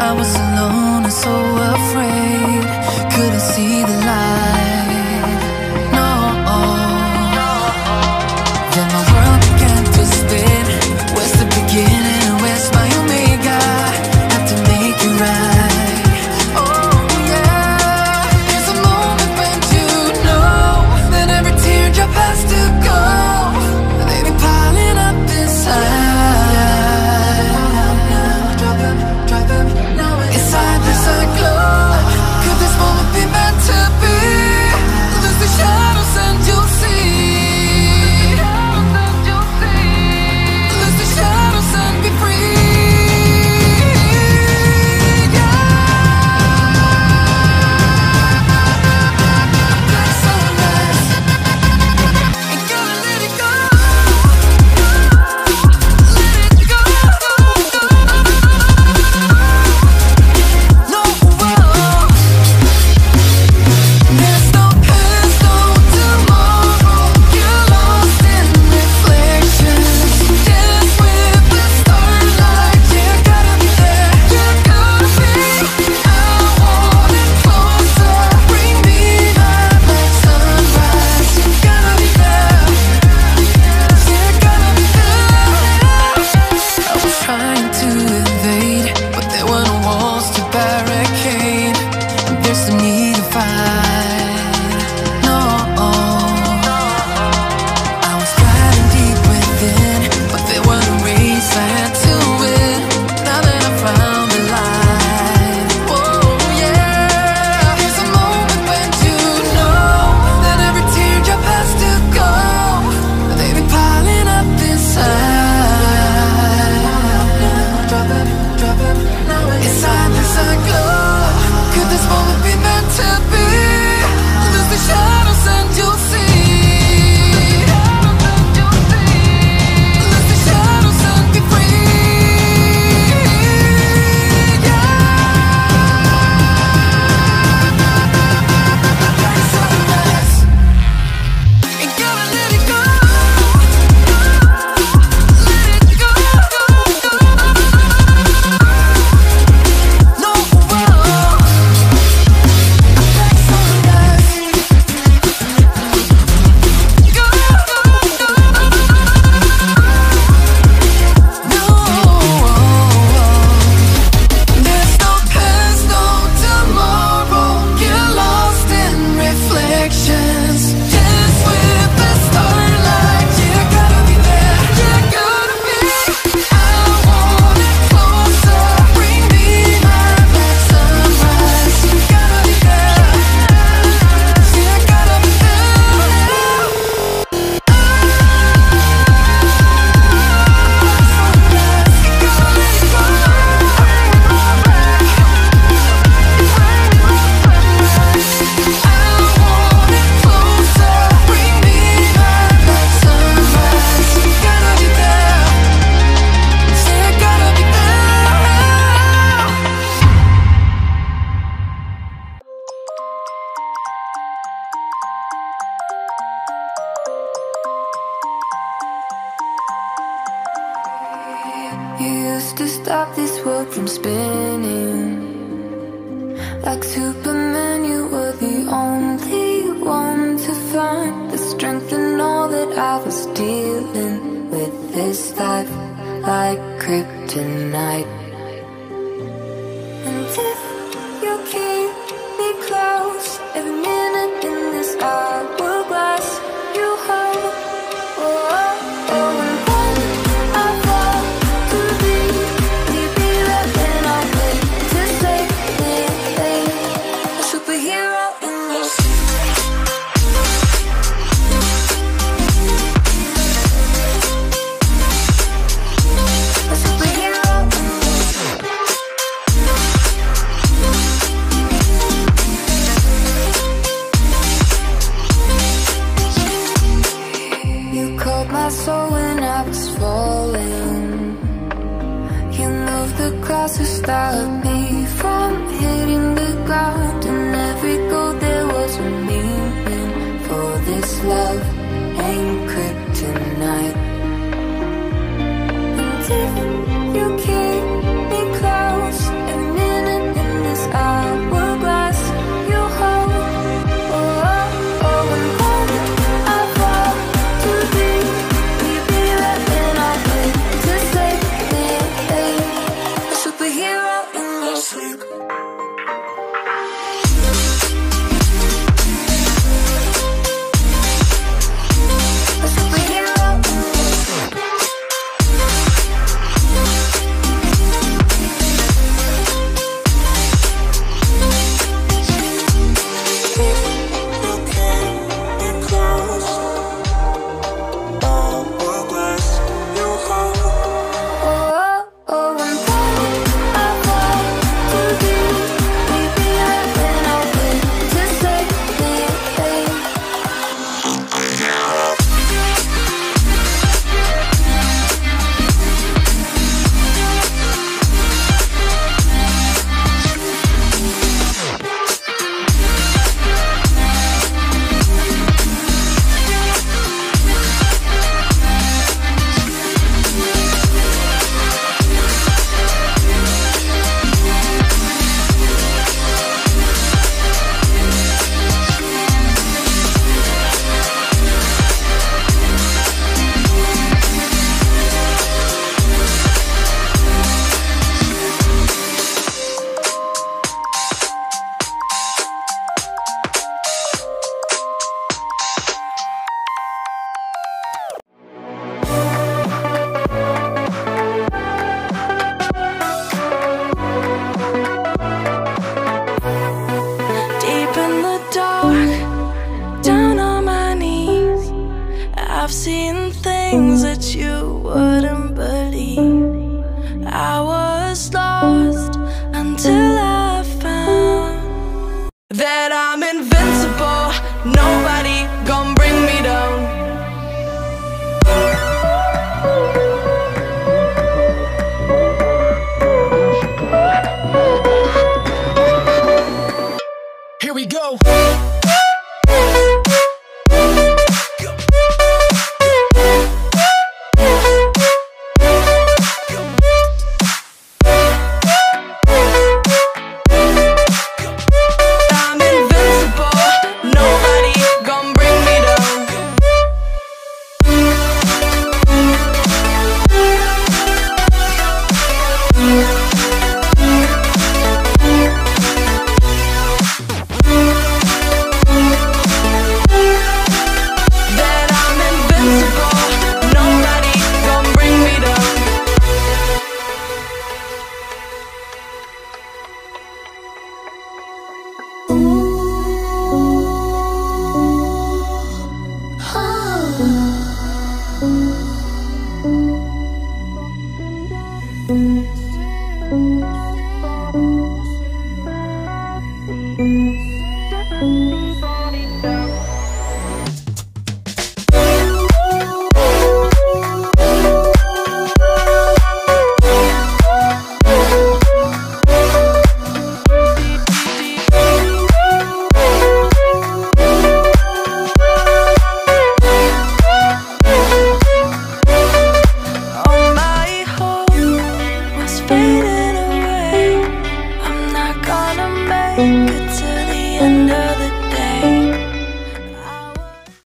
I was alone and so afraid, couldn't see the light. No. Then my world began to spin. Where's the beginning and where's my omega? Had to make it right. Oh yeah. There's a moment when you know that every teardrop has to go. They've been piling up inside. Inside there's a glow. Could this moment be meant to be? Lose the shadows and you'll see. Lose the shadows and be free. To stop this world from spinning. Like Superman, you were the only one to find the strength in all that I was dealing with this life, like kryptonite. And if you keep me close, every minute in this hourglass, you hold. Oh, oh, oh. To stop me from hitting the ground, and every goal there was a meaning. For this love ain't kryptonite. And if you keep me close, every minute things that you wouldn't believe. I was lost until I found that I'm invincible. Nobody gon' bring me down. Here we go.